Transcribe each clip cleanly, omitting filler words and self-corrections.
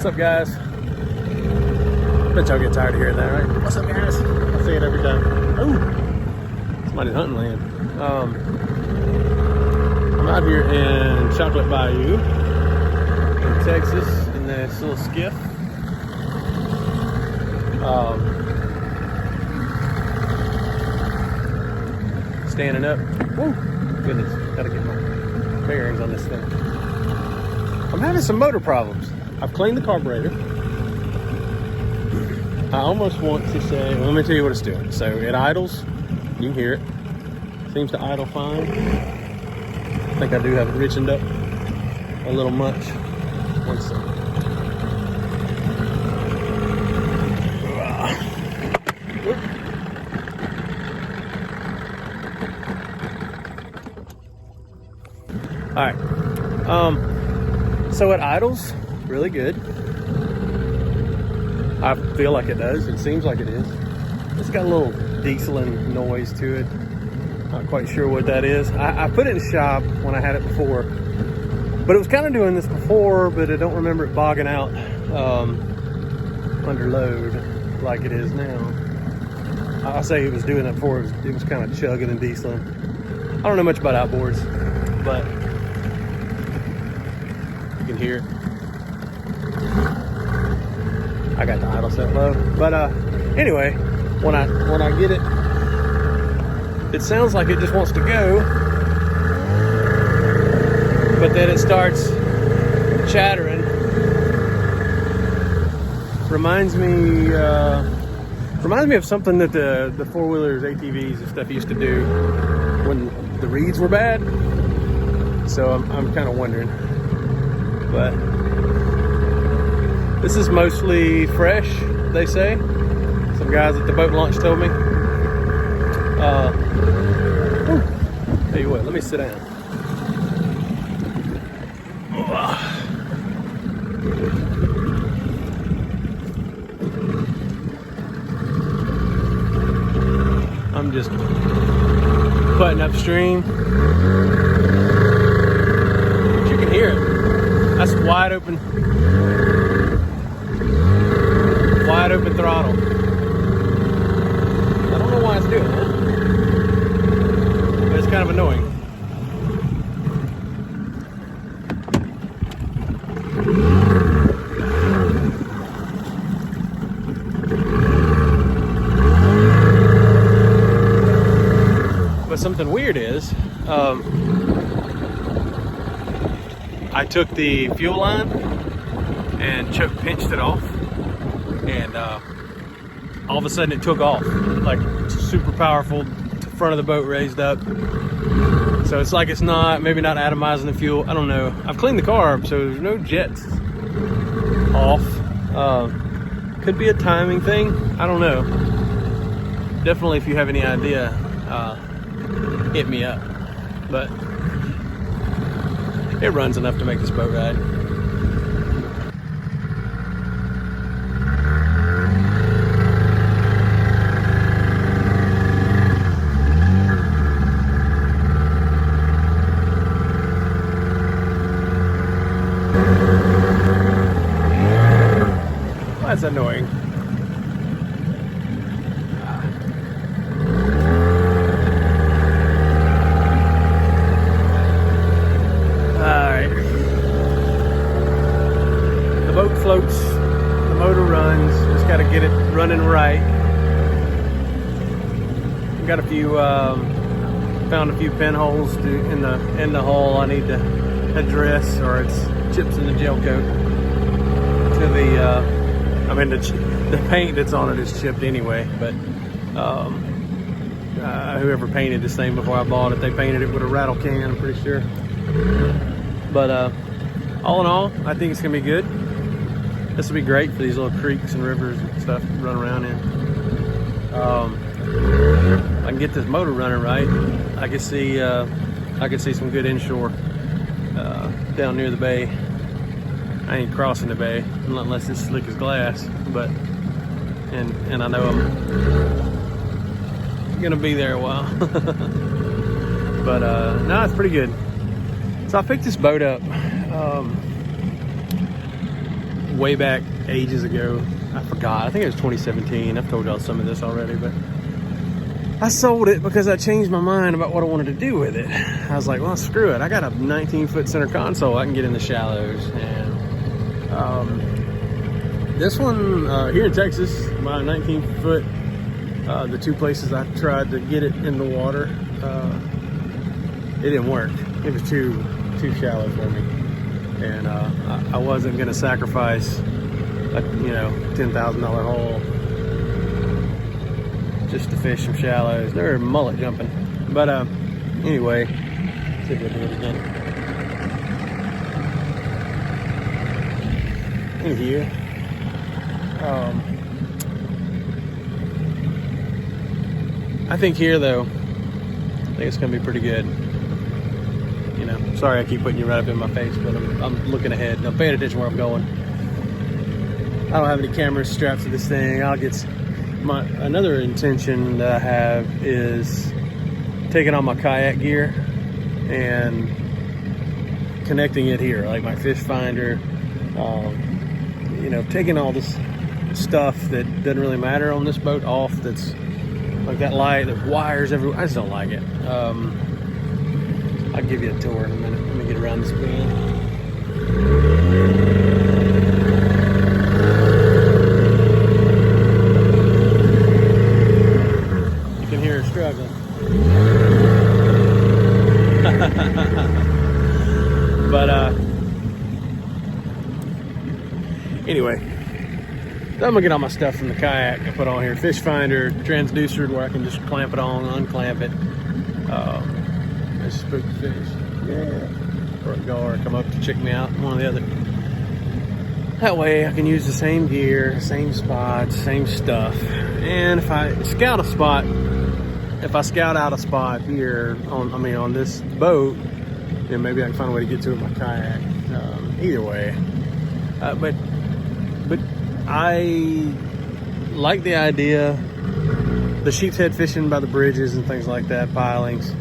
What's up, guys? Bet y'all get tired of hearing that, right? What's up, guys? I say it every time. Oh, somebody's hunting land. I'm out here in Chocolate Bayou in Texas in this little skiff. Standing up. Woo! Goodness, gotta get my bearings on this thing. I'm having some motor problems. I've cleaned the carburetor. I almost want to say, well, let me tell you what it's doing. So it idles. You can hear it. Seems to idle fine. I think I do have it richened up a little much. One second. All right. So it idles really good. I feel like it does. It seems like it is. It's got a little dieseling noise to it. Not quite sure what that is. I put it in the shop when I had it before, but it was kind of doing this before, but I don't remember it bogging out under load like it is now. I'll say it was doing that before. It was kind of chugging and dieseling. I don't know much about outboards, but you can hear it. I got the idle set low, but anyway, when I get it, it sounds like it just wants to go, but then it starts chattering. Reminds me of something that the four-wheelers, ATVs and stuff used to do when the reeds were bad. So I'm kind of wondering, but this is mostly fresh, they say. Some guys at the boat launch told me. Tell you what, let me sit down. I'm just putting upstream. But you can hear it. That's wide open throttle. I don't know why it's doing that, but it's kind of annoying. But something weird is, I took the fuel line and pinched it off, and all of a sudden it took off, like super powerful, front of the boat raised up. So it's like it's maybe not atomizing the fuel. I don't know. I've cleaned the carb, so there's no jets off. Could be a timing thing. I don't know. Definitely, if you have any idea, hit me up. But it runs enough to make this boat ride. That's annoying. Alright. The boat floats, the motor runs, just gotta get it running right. Got a few, found a few pinholes in the hull I need to address, or it's chips in the gel coat. The paint that's on it is chipped anyway, but whoever painted this thing before I bought it, they painted it with a rattle can, I'm pretty sure. But all in all, I think it's gonna be good. This will be great for these little creeks and rivers and stuff to run around in. If I can get this motor running right, I could see some good inshore down near the bay. I ain't crossing the bay unless it's slick as glass, but and I know I'm gonna be there a while. But no, it's pretty good. So I picked this boat up way back ages ago. I forgot. I think it was 2017. I've told y'all some of this already, but I sold it because I changed my mind about what I wanted to do with it. I was like, well, screw it. I got a 19-foot center console. I can get in the shallows. And this one here in Texas, my 19-foot, the two places I tried to get it in the water, it didn't work. It was too shallow for me. And I wasn't going to sacrifice a $10,000 hole just to fish some shallows. They're mullet jumping. But anyway, let's see if we'll do it again. In here. I think here though, I think it's gonna be pretty good. Sorry I keep putting you right up in my face, but I'm looking ahead. I'm paying attention where I'm going. I don't have any cameras strapped to this thing. I'll get another intention that I have is taking all my kayak gear and connecting it here, like my fish finder, taking all this stuff that doesn't really matter on this boat off. That's like that light, the wires everywhere. I just don't like it. I'll give you a tour in a minute. Let me get around this bend. You can hear her struggling. But anyway, so I'm gonna get all my stuff from the kayak I put on here. Fish finder, transducer where I can just clamp it on, unclamp it. Spook fish. Yeah. Or a gar come up to check me out, one or the other. That way I can use the same gear, same spots, same stuff. And if I scout out a spot here on this boat, then maybe I can find a way to get to it with my kayak. Either way. But I like the idea, the sheep's head fishing by the bridges and things like that, pilings.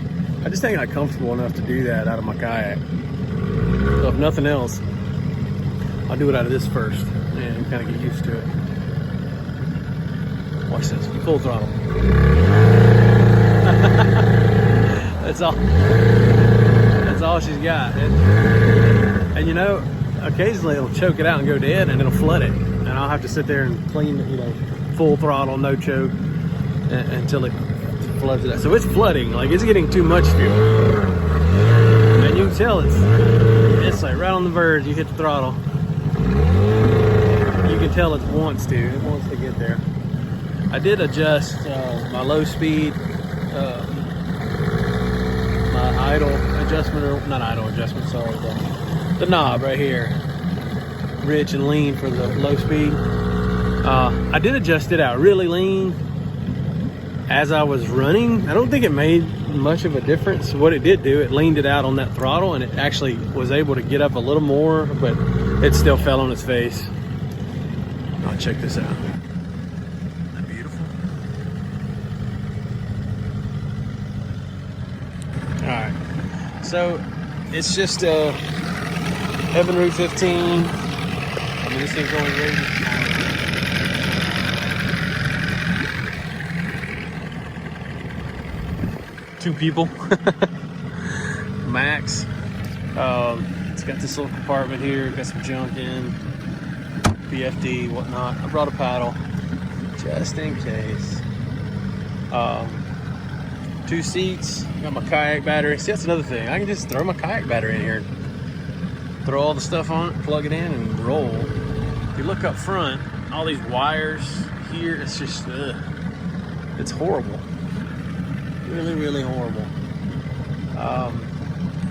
I just ain't not comfortable enough to do that out of my kayak. So if nothing else, I'll do it out of this first and kind of get used to it. Watch this, full throttle. That's all she's got. And occasionally it'll choke it out and go dead, and it'll flood it. And I'll have to sit there and clean it, full throttle, no choke, until it floods it out. So it's flooding, like it's getting too much fuel. And you can tell it's like right on the verge. You hit the throttle. You can tell it wants to get there. I did adjust my low speed, my idle adjustment, or not idle adjustment, sorry, the knob right here, rich and lean for the low speed. I did adjust it out really lean as I was running. I don't think it made much of a difference. What it did do, it leaned it out on that throttle, and it actually was able to get up a little more, but it still fell on its face. Oh, check this out. Isn't that beautiful? All right, so it's just Evan Route 15. This thing's only rated 2 people max. It's got this little compartment here, got some junk in, BFD, whatnot. I brought a paddle just in case. 2 seats, got my kayak battery. See, that's another thing. I can just throw my kayak battery in here, throw all the stuff on it, plug it in, and roll. If you look up front, all these wires here, it's just, it's horrible. Really, really horrible.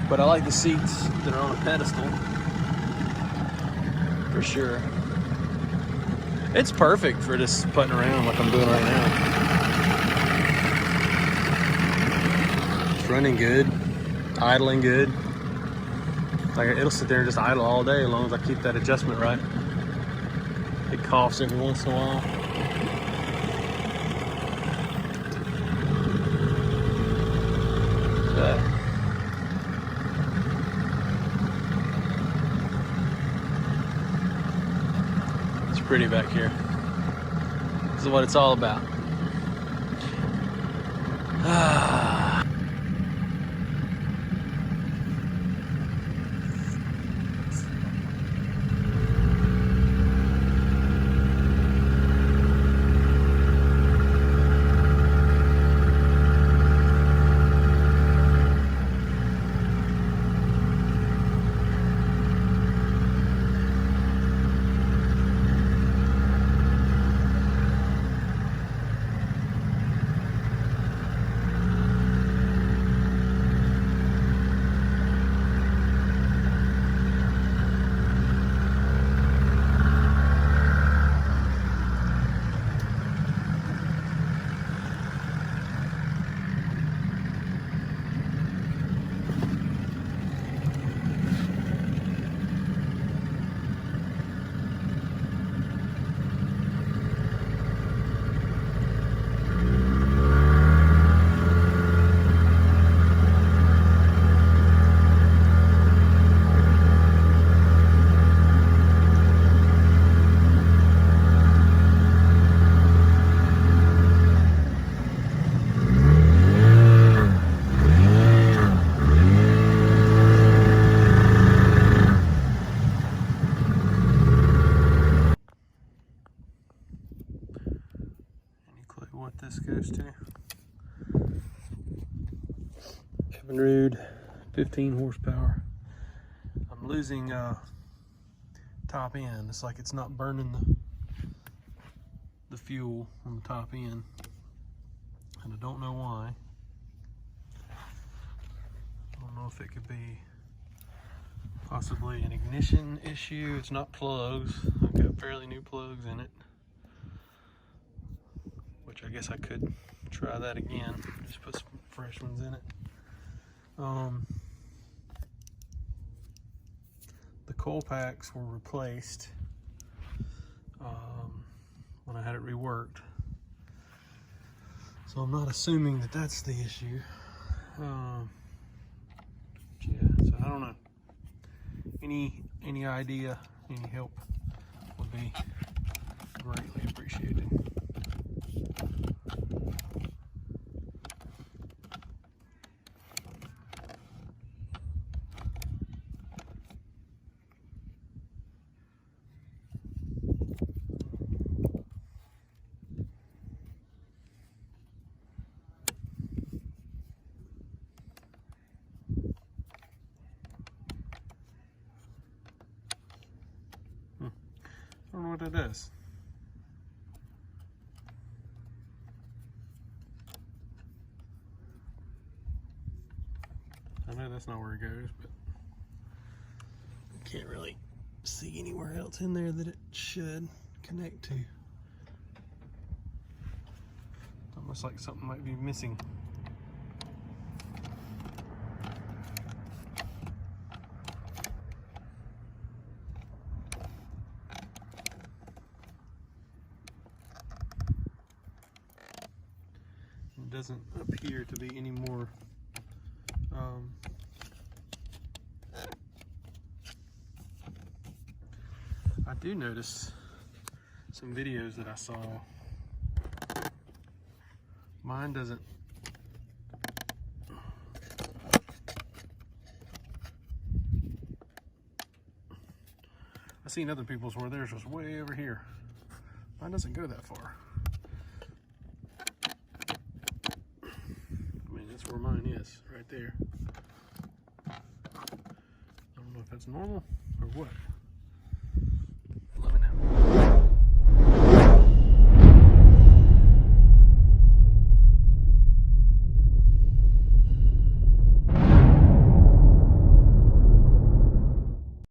But I like the seats that are on a pedestal, for sure. It's perfect for just putting around like I'm doing right now. It's running good, idling good. Like it'll sit there and just idle all day as long as I keep that adjustment right. It coughs every once in a while. pretty back here. This is what it's all about. What this goes to. Evinrude, 15 horsepower. I'm losing top end. It's like it's not burning the fuel on the top end, and I don't know why. I don't know if it could be possibly an ignition issue. It's not plugs. I've got fairly new plugs in it, which I guess I could try that again. Just put some fresh ones in it. The coil packs were replaced when I had it reworked, so I'm not assuming that that's the issue. Yeah, so I don't know. Any idea, any help would be greatly appreciated. I don't know what it is. I know that's not where it goes, but I can't really see anywhere else in there that it should connect to. It's almost like something might be missing. It doesn't appear to be any more I do notice some videos that I saw. Mine doesn't. I've seen other people's where theirs was way over here. Mine doesn't go that far. I mean, that's where mine is, right there. I don't know if that's normal or what.